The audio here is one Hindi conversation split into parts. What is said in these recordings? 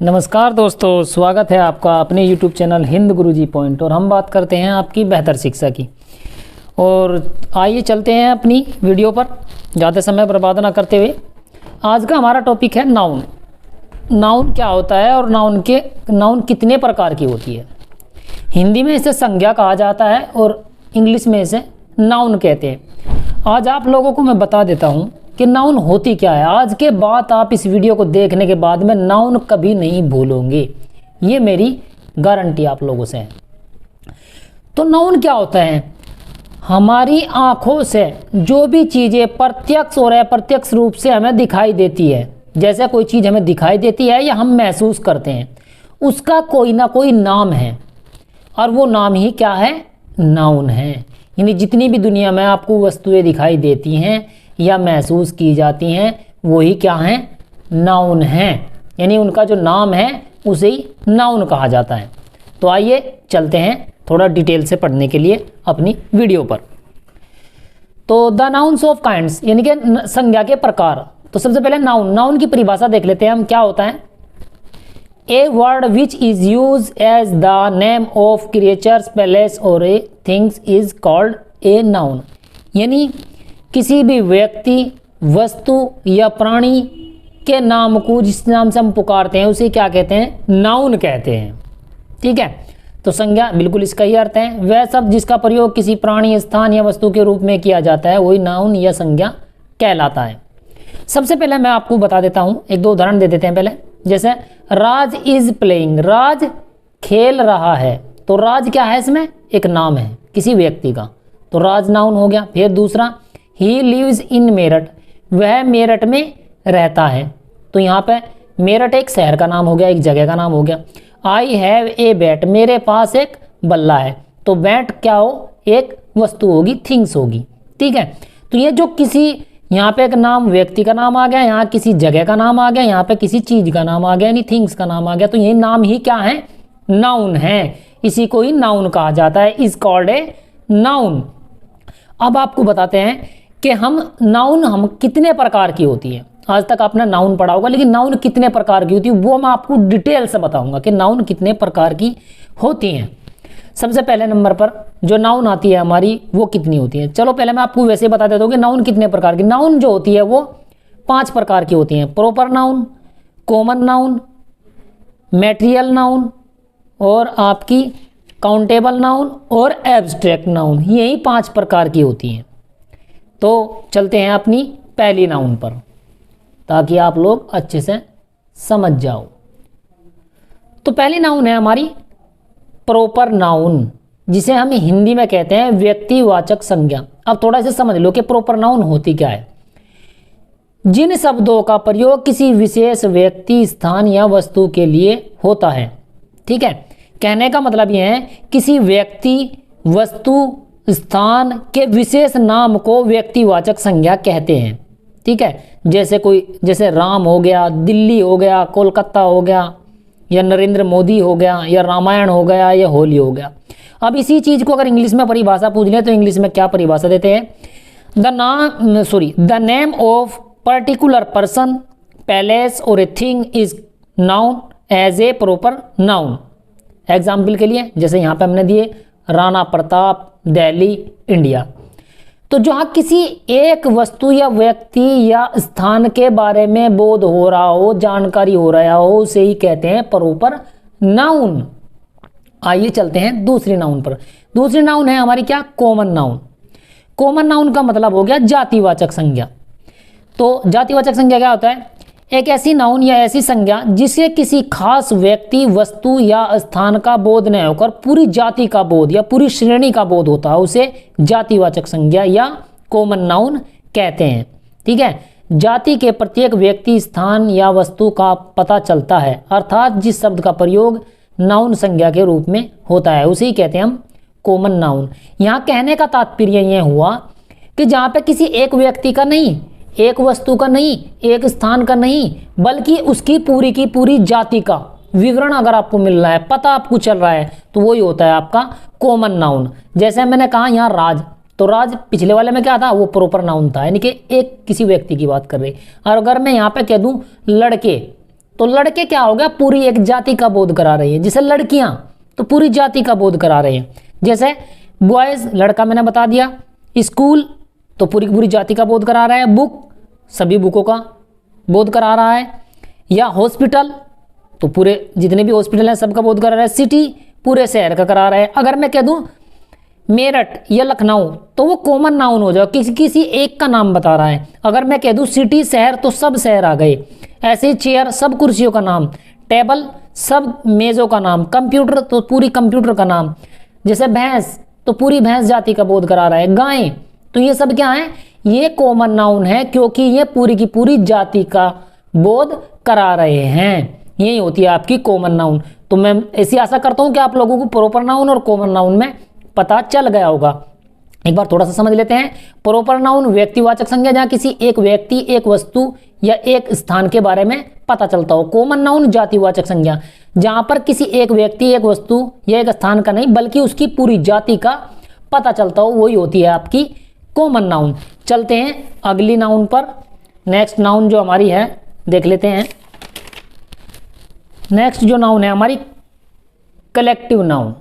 नमस्कार दोस्तों, स्वागत है आपका अपने YouTube चैनल हिंद गुरुजी पॉइंट। और हम बात करते हैं आपकी बेहतर शिक्षा की। और आइए चलते हैं अपनी वीडियो पर, ज़्यादा समय बर्बाद ना करते हुए। आज का हमारा टॉपिक है नाउन। नाउन क्या होता है और नाउन कितने प्रकार की होती है। हिंदी में इसे संज्ञा कहा जाता है और इंग्लिश में इसे नाउन कहते हैं। आज आप लोगों को मैं बता देता हूँ कि नाउन होती क्या है। आज के बाद आप इस वीडियो को देखने के बाद में नाउन कभी नहीं भूलोगे, ये मेरी गारंटी आप लोगों से है। तो नाउन क्या होता है? हमारी आंखों से जो भी चीज़ें प्रत्यक्ष और अप्रत्यक्ष रूप से हमें दिखाई देती है, जैसे कोई चीज़ हमें दिखाई देती है या हम महसूस करते हैं, उसका कोई ना कोई नाम है और वो नाम ही क्या है? नाउन है। यानी जितनी भी दुनिया में आपको वस्तुएं दिखाई देती हैं या महसूस की जाती हैं, वही क्या हैं? नाउन हैं। यानी उनका जो नाम है उसे ही नाउन कहा जाता है। तो आइए चलते हैं थोड़ा डिटेल से पढ़ने के लिए अपनी वीडियो पर। तो द नाउन्स ऑफ काइंड्स, यानी कि संज्ञा के प्रकार। तो सबसे पहले नाउन की परिभाषा देख लेते हैं हम, क्या होता है। A word which is use as the name of creatures, place और a things is called a noun. यानी किसी भी व्यक्ति, वस्तु या प्राणी के नाम को जिस नाम से हम पुकारते हैं उसे क्या कहते हैं? नाउन कहते हैं। ठीक है। तो संज्ञा बिल्कुल इसका ही अर्थ है। वह सब जिसका प्रयोग किसी प्राणी, स्थान या वस्तु के रूप में किया जाता है वही नाउन या संज्ञा कहलाता है। सबसे पहले मैं आपको बता देता हूं, एक दो उदाहरण दे देते हैं पहले। जैसे राज इज प्लेइंग, राज खेल रहा है। तो राज क्या है? इसमें एक नाम है किसी व्यक्ति का, तो राज नाउन हो गया। फिर दूसरा, ही लिव्स इन मेरठ, वह मेरठ में रहता है। तो यहाँ पे मेरठ एक शहर का नाम हो गया, एक जगह का नाम हो गया। आई हैव ए बैट, मेरे पास एक बल्ला है। तो बैट क्या हो? एक वस्तु होगी, थिंग्स होगी। ठीक है। तो ये जो किसी, यहाँ पे एक नाम, व्यक्ति का नाम आ गया, यहाँ किसी जगह का नाम आ गया, यहाँ पे किसी चीज का नाम आ गया, यानी थिंग्स का नाम आ गया। तो ये नाम ही क्या है? नाउन है। इसी को ही नाउन कहा जाता है, इज कॉल्ड ए नाउन। अब आपको बताते हैं कि हम कितने प्रकार की होती है। आज तक आपने नाउन पढ़ा होगा, लेकिन नाउन कितने प्रकार की होती है वो मैं आपको डिटेल से बताऊंगा कि नाउन कितने प्रकार की होती हैं। सबसे पहले नंबर पर जो नाउन आती है हमारी, वो कितनी होती है। चलो पहले मैं आपको वैसे बता देता हूँ कि नाउन कितने प्रकार की। नाउन जो होती है वो 5 प्रकार की होती हैं। Proper noun, common noun, material noun और आपकी काउंटेबल नाउन और एब्स्ट्रैक्ट नाउन। यही 5 प्रकार की होती हैं। तो चलते हैं अपनी पहली नाउन पर ताकि आप लोग अच्छे से समझ जाओ। तो पहली नाउन है हमारी प्रॉपर नाउन, जिसे हम हिंदी में कहते हैं व्यक्तिवाचक संज्ञा। अब थोड़ा सा समझ लो कि प्रॉपर नाउन होती क्या है। जिन शब्दों का प्रयोग किसी विशेष व्यक्ति, स्थान या वस्तु के लिए होता है। ठीक है। कहने का मतलब यह है किसी व्यक्ति, वस्तु, स्थान के विशेष नाम को व्यक्तिवाचक संज्ञा कहते हैं। ठीक है। जैसे राम हो गया, दिल्ली हो गया, कोलकाता हो गया, या नरेंद्र मोदी हो गया, या रामायण हो गया, या होली हो गया। अब इसी चीज को अगर इंग्लिश में परिभाषा पूछ ले तो इंग्लिश में क्या परिभाषा देते हैं? The name of particular person, palace और a thing is known as a proper noun. Example के लिए जैसे यहाँ पे हमने दिए राणा प्रताप, दिल्ली, इंडिया। तो जहाँ किसी एक वस्तु या व्यक्ति या स्थान के बारे में बोध हो रहा हो, जानकारी हो रहा हो, उसे ही कहते हैं प्रॉपर नाउन। आइए चलते हैं दूसरी नाउन पर। दूसरी नाउन है हमारी क्या? Common noun. कॉमन नाउन का मतलब हो गया जातिवाचक संज्ञा। तो जातिवाचक संज्ञा क्या होता है? एक ऐसी नाउन या ऐसी संज्ञा जिसे किसी खास व्यक्ति, वस्तु या स्थान का बोध न होकर पूरी जाति का बोध या पूरी श्रेणी का बोध होता है, उसे जातिवाचक संज्ञा या कॉमन नाउन कहते हैं। ठीक है। जाति के प्रत्येक व्यक्ति, स्थान या वस्तु का पता चलता है, अर्थात जिस शब्द का प्रयोग नाउन संज्ञा के रूप में होता है उसे ही कहते हैं हम कॉमन नाउन। यहाँ कहने का तात्पर्य यह हुआ कि जहाँ पे किसी एक व्यक्ति का नहीं, एक वस्तु का नहीं, एक स्थान का नहीं, बल्कि उसकी पूरी की पूरी जाति का विवरण अगर आपको मिल रहा है, पता आपको चल रहा है, तो वही होता है आपका कॉमन नाउन। जैसे मैंने कहा यहाँ राज, तो राज पिछले वाले में क्या था? वो प्रॉपर नाउन था, यानी कि एक किसी व्यक्ति की बात कर रही। और अगर मैं यहाँ पे कह दूं लड़के, तो लड़के क्या हो गया, पूरी एक जाति का बोध करा रही है। जैसे लड़कियां तो पूरी जाति का बोध करा रही हैं। जैसे बॉयज लड़का मैंने बता दिया, स्कूल तो पूरी की पूरी जाति का बोध करा रहा है, बुक सभी बुकों का बोध करा रहा है, या हॉस्पिटल तो पूरे जितने भी हॉस्पिटल हैं सबका बोध करा रहा है, सिटी पूरे शहर का करा रहा है। अगर मैं कह दूं मेरठ या लखनऊ तो वो कॉमन नाउन हो जाए, किसी एक का नाम बता रहा है। अगर मैं कह दूं सिटी शहर तो सब शहर आ गए। ऐसे ही चेयर सब कुर्सियों का नाम, टेबल सब मेज़ों का नाम, कंप्यूटर तो पूरी कंप्यूटर का नाम। जैसे भैंस तो पूरी भैंस जाति का बोध करा रहा है, गायें तो ये सब क्या है, ये कॉमन नाउन है क्योंकि ये पूरी की पूरी जाति का बोध करा रहे हैं। यही होती है आपकी कॉमन नाउन। तो मैं ऐसी आशा करता हूं कि आप लोगों को प्रॉपर नाउन और कॉमन नाउन में पता चल गया होगा। एक बार थोड़ा सा समझ लेते हैं। प्रॉपर नाउन व्यक्तिवाचक संज्ञा, जहां किसी एक व्यक्ति, एक वस्तु या एक स्थान के बारे में पता चलता हो। कॉमन नाउन जातिवाचक संज्ञा, जहां पर किसी एक व्यक्ति, एक वस्तु या एक स्थान का नहीं बल्कि उसकी पूरी जाति का पता चलता हो, वही होती है आपकी कॉमन नाउन। चलते हैं अगली नाउन पर। नेक्स्ट नाउन जो हमारी है देख लेते हैं। नेक्स्ट जो नाउन है हमारी कलेक्टिव नाउन।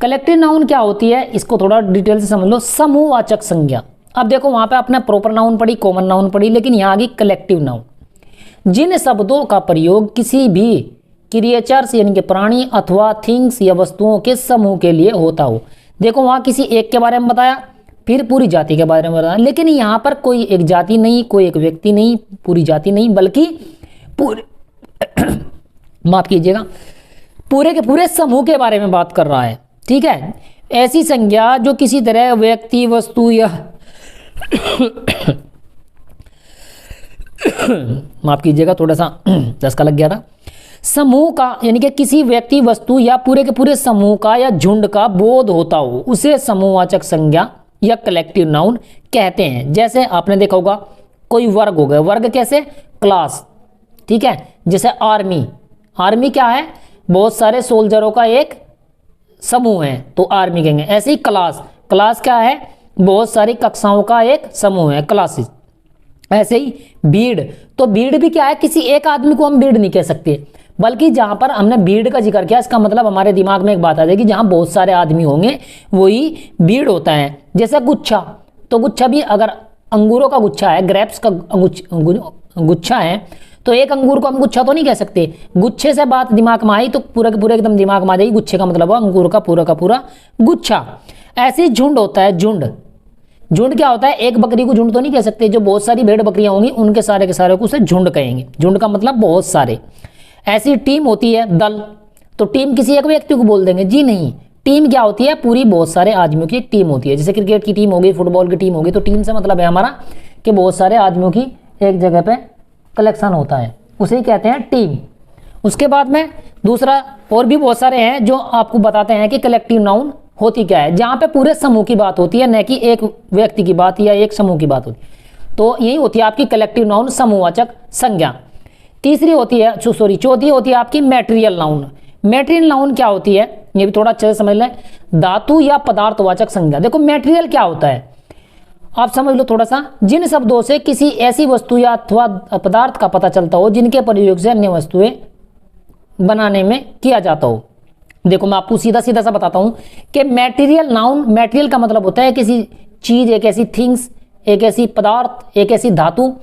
कलेक्टिव नाउन क्या होती है, इसको थोड़ा डिटेल से समझ लो। समूहवाचक संज्ञा। अब देखो वहां पे आपने प्रॉपर नाउन पढ़ी, कॉमन नाउन पढ़ी, लेकिन यहां आ गई कलेक्टिव नाउन। जिन शब्दों का प्रयोग किसी भी क्रिएचर्स यानी कि प्राणी अथवा थिंग्स या वस्तुओं के समूह के लिए होता हो। देखो वहां किसी एक के बारे में बताया, फिर पूरी जाति के बारे में बताया, लेकिन यहां पर कोई एक जाति नहीं, कोई एक व्यक्ति नहीं, पूरी जाति नहीं, बल्कि पूरे माफ कीजिएगा, पूरे के पूरे समूह के बारे में बात कर रहा है। ठीक है, ऐसी संज्ञा जो किसी तरह व्यक्ति, वस्तु या माफ कीजिएगा थोड़ा सा चस्का लग गया था, समूह का यानी कि किसी व्यक्ति, वस्तु या पूरे के पूरे समूह का या झुंड का बोध होता हो, उसे समूहवाचक संज्ञा या कलेक्टिव नाउन कहते हैं। जैसे आपने देखा होगा कोई वर्ग हो गया, वर्ग कैसे, क्लास। ठीक है, जैसे आर्मी, आर्मी क्या है, बहुत सारे सोल्जरों का एक समूह है तो आर्मी कहेंगे। ऐसे ही क्लास, क्लास क्या है, बहुत सारी कक्षाओं का एक समूह है, क्लासेस। ऐसे ही भीड़, तो भीड़ भी क्या है, किसी एक आदमी को हम भीड़ नहीं कह सकते, बल्कि जहां पर हमने भीड़ का जिक्र किया इसका मतलब हमारे दिमाग में एक बात आ जाएगी, जहां बहुत सारे आदमी होंगे वही भीड़ होता है। जैसे गुच्छा, तो गुच्छा भी अगर अंगूरों का गुच्छा है, ग्रेप्स का गुच्छा है, तो एक अंगूर को हम गुच्छा तो नहीं कह सकते। गुच्छे से बात दिमाग में आई तो पूरा के पूरा एकदम दिमाग में आ जाएगी, गुच्छे का मतलब अंगूर का पूरा गुच्छा। ऐसे झुंड होता है, झुंड, झुंड क्या होता है, एक बकरी को झुंड तो नहीं कह सकते, जो बहुत सारी भेड़ बकरियां होंगी उनके सारे के सारे को उसे झुंड कहेंगे। झुंड का मतलब बहुत सारे। ऐसी टीम होती है, दल, तो टीम किसी एक व्यक्ति को बोल देंगे, जी नहीं, टीम क्या होती है, पूरी बहुत सारे आदमियों की एक टीम होती है। जैसे क्रिकेट की टीम होगी, फुटबॉल की टीम होगी, तो टीम से मतलब है हमारा कि बहुत सारे आदमियों की एक जगह पे कलेक्शन होता है, उसे ही कहते हैं टीम। उसके बाद में दूसरा और भी बहुत सारे हैं जो आपको बताते हैं कि कलेक्टिव नाउन होती क्या है, जहां पे पूरे समूह की बात होती है, न कि एक व्यक्ति की बात या एक समूह की बात होती है। तो यही होती है आपकी कलेक्टिव नाउन, समूहवाचक संज्ञा। तीसरी होती है, चौथी होती है आपकी मैटेरियल नाउन। मैटेरियल नाउन क्या होती है, ये भी थोड़ा अच्छे से समझ लें। धातु या पदार्थवाचक संज्ञा। देखो मैटेरियल क्या होता है, आप समझ लो थोड़ा सा। जिन शब्दों से किसी ऐसी वस्तु या अथवा पदार्थ का पता चलता हो जिनके प्रयोग से अन्य वस्तुएं बनाने में किया जाता हो। देखो मैं आपको सीधा सा बताता हूं कि मैटेरियल नाउन, मैटेरियल का मतलब होता है किसी चीज, एक ऐसी थिंग्स, एक ऐसी पदार्थ, एक ऐसी धातु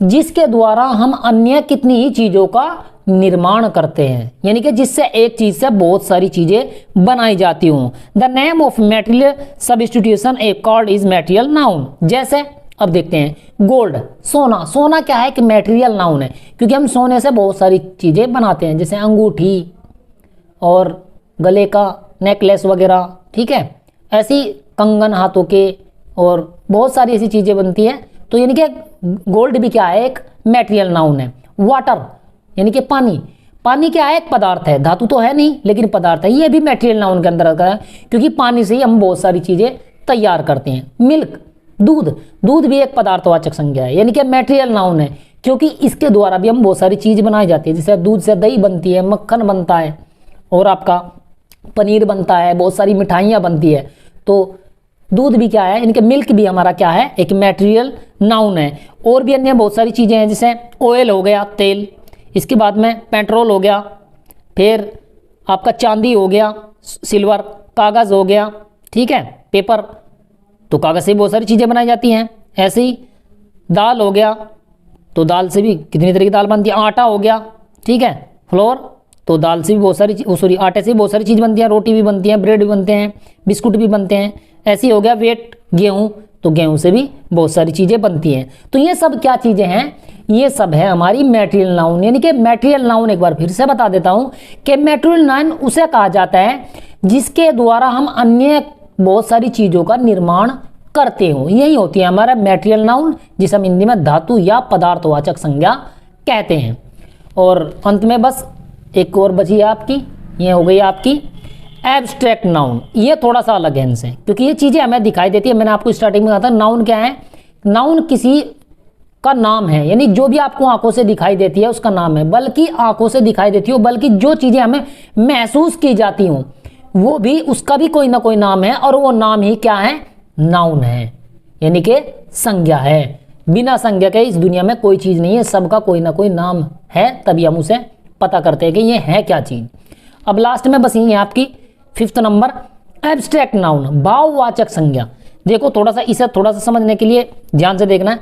जिसके द्वारा हम अन्य कितनी ही चीजों का निर्माण करते हैं, यानी कि जिससे एक चीज से बहुत सारी चीजें बनाई जाती हों। The name of material substitution A called is material noun. जैसे अब देखते हैं गोल्ड, सोना। सोना क्या है कि मैटेरियल नाउन है, क्योंकि हम सोने से बहुत सारी चीजें बनाते हैं, जैसे अंगूठी और गले का नेकलेस वगैरह। ठीक है, ऐसी कंगन हाथों के और बहुत सारी ऐसी चीजें बनती हैं। तो यानी कि गोल्ड भी क्या है, एक मैटेरियल नाउन है। वाटर यानी कि पानी, पानी क्या है, एक पदार्थ है, धातु तो है नहीं लेकिन पदार्थ है, ये भी मैटेरियल नाउन के अंदर आता है, क्योंकि पानी से ही हम बहुत सारी चीजें तैयार करते हैं। मिल्क, दूध, दूध भी एक पदार्थवाचक संज्ञा है, यानी कि मैटेरियल नाउन है, क्योंकि इसके द्वारा भी हम बहुत सारी चीज बनाई जाती है। जैसे दूध से दही बनती है, मक्खन बनता है और आपका पनीर बनता है, बहुत सारी मिठाइयाँ बनती है। तो दूध भी क्या है, इनके मिल्क भी हमारा क्या है, एक मैटेरियल नाउन है। और भी अन्य बहुत सारी चीजें हैं, जैसे ऑयल हो गया, तेल, इसके बाद में पेट्रोल हो गया, फिर आपका चांदी हो गया, सिल्वर, कागज़ हो गया, ठीक है, पेपर, तो कागज़ से बहुत सारी चीज़ें बनाई जाती हैं। ऐसे ही दाल हो गया, तो दाल से भी कितनी तरह की दाल बनती है। आटा हो गया, ठीक है, फ्लोर, तो दाल से भी बहुत सारी आटे से भी बहुत सारी चीज़ बनती है, रोटी भी बनती है, ब्रेड भी बनते हैं, बिस्कुट भी बनते हैं। ऐसे ही हो गया वेट, गेहूँ, तो गेहूँ से भी बहुत सारी चीज़ें बनती हैं। तो ये सब क्या चीज़ें हैं, ये सब है हमारी मैटेरियल नाउन। यानी कि मैटेरियल नाउन, एक बार फिर से बता देता हूँ कि मैटेरियल नाउन उसे कहा जाता है जिसके द्वारा हम अन्य बहुत सारी चीज़ों का निर्माण करते हो। यही होती है हमारा मैटेरियल नाउन, जिसे हम हिंदी में धातु या पदार्थवाचक संज्ञा कहते हैं। और अंत में बस एक और बची है आपकी, ये हो गई आपकी एब्स्ट्रैक्ट नाउन। ये थोड़ा सा अलग है इनसे, क्योंकि ये चीज़ें हमें दिखाई देती है। मैंने आपको स्टार्टिंग में कहा था नाउन क्या है, नाउन किसी का नाम है, यानी जो भी आपको आंखों से दिखाई देती है उसका नाम है। बल्कि आंखों से दिखाई देती हो, बल्कि जो चीज़ें हमें महसूस की जाती हों, वो भी, उसका भी कोई ना कोई नाम है, और वो नाम ही क्या है, नाउन है, यानी कि संज्ञा है। बिना संज्ञा के इस दुनिया में कोई चीज़ नहीं है, सबका कोई ना कोई नाम है, तभी हम उसे पता करते हैं कि ये है क्या चीज़। अब लास्ट में बस यही है आपकी 5th नंबर, एब्स्ट्रैक्ट नाउन, भाववाचक संज्ञा। देखो थोड़ा सा इसे थोड़ा सा समझने के लिए ध्यान से देखना है।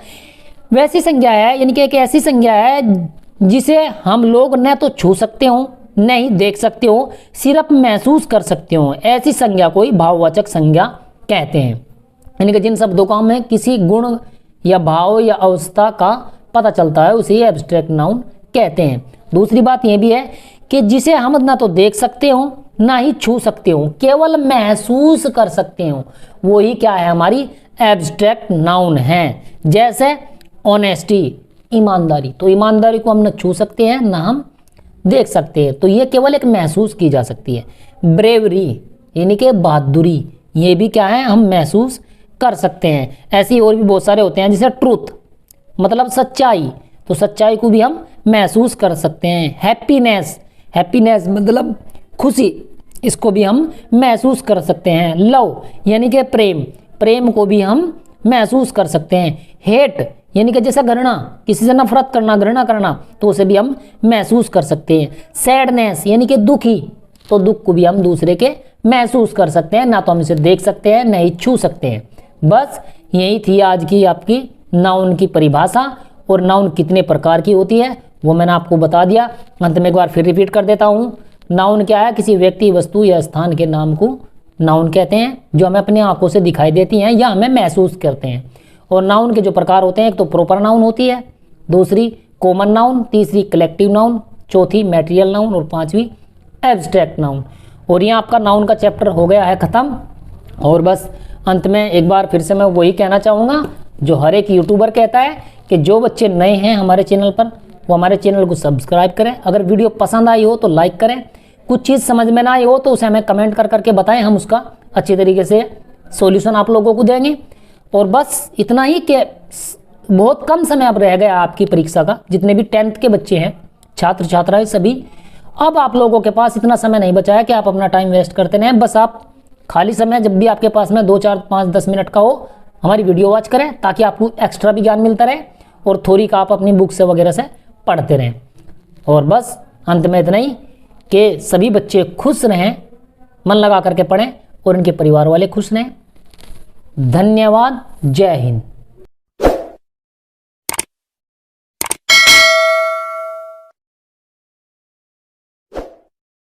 वैसी संज्ञा है, यानी कि एक ऐसी संज्ञा है जिसे हम लोग न तो छू सकते हो, न ही देख सकते हो, सिर्फ महसूस कर सकते हो। ऐसी संज्ञा को ही भाववाचक संज्ञा कहते हैं। यानी कि जिन शब्दों का हमें किसी गुण या भाव या अवस्था का पता चलता है, उसे एब्स्ट्रैक्ट नाउन कहते हैं। दूसरी बात यह भी है कि जिसे हम ना तो देख सकते हो, ना ही छू सकते हो, केवल महसूस कर सकते हो, वो ही क्या है, हमारी एब्स्ट्रैक्ट नाउन है। जैसे ऑनेस्टी, ईमानदारी, तो ईमानदारी को हम न छू सकते हैं, ना हम देख सकते हैं, तो ये केवल एक महसूस की जा सकती है। ब्रेवरी, यानी कि बहादुरी, ये भी क्या है, हम महसूस कर सकते हैं। ऐसे और भी बहुत सारे होते हैं, जैसे ट्रूथ, मतलब सच्चाई, तो सच्चाई को भी हम महसूस कर सकते हैं। हैप्पीनेस, हैप्पीनेस मतलब खुशी, इसको भी हम महसूस कर सकते हैं। लव, यानी कि प्रेम, प्रेम को भी हम महसूस कर सकते हैं। हेट, यानी कि जैसे घृणा, किसी से नफरत करना, घृणा करना, तो उसे भी हम महसूस कर सकते हैं। सैडनेस, यानी कि दुखी, तो दुख को भी हम दूसरे के महसूस कर सकते हैं, ना तो हम इसे देख सकते हैं, ना ही छू सकते हैं। बस यही थी आज की आपकी नाउन की परिभाषा, और नाउन कितने प्रकार की होती है वो मैंने आपको बता दिया। अंत में एक बार फिर रिपीट कर देता हूँ। नाउन क्या है, किसी व्यक्ति, वस्तु या स्थान के नाम को नाउन कहते हैं, जो हमें अपनी आंखों से दिखाई देती हैं या हमें महसूस करते हैं। और नाउन के जो प्रकार होते हैं, एक तो प्रॉपर नाउन होती है, दूसरी कॉमन नाउन, तीसरी कलेक्टिव नाउन, चौथी मैटेरियल नाउन, और पांचवी एब्स्ट्रैक्ट नाउन। और ये आपका नाउन का चैप्टर हो गया है ख़त्म। और बस अंत में एक बार फिर से मैं वही कहना चाहूँगा जो हर एक यूट्यूबर कहता है, कि जो बच्चे नए हैं हमारे चैनल पर, वो हमारे चैनल को सब्सक्राइब करें। अगर वीडियो पसंद आई हो तो लाइक करें, कुछ चीज़ समझ में ना आई हो तो उसे हमें कमेंट कर करके बताएं, हम उसका अच्छी तरीके से सॉल्यूशन आप लोगों को देंगे। और बस इतना ही कि बहुत कम समय अब रह गया आपकी परीक्षा का, जितने भी 10th के बच्चे हैं, छात्र छात्राएं सभी, अब आप लोगों के पास इतना समय नहीं बचा है कि आप अपना टाइम वेस्ट करते रहें। बस आप खाली समय जब भी आपके पास में 2, 4, 5, 10 मिनट का हो, हमारी वीडियो वॉच करें, ताकि आपको एक्स्ट्रा भी ज्ञान मिलता रहे, और थोड़ी का आप अपनी बुक से वगैरह से पढ़ते रहें। और बस अंत में इतना ही कि सभी बच्चे खुश रहें, मन लगा करके पढ़ें, और इनके परिवार वाले खुश रहें। धन्यवाद। जय हिंद।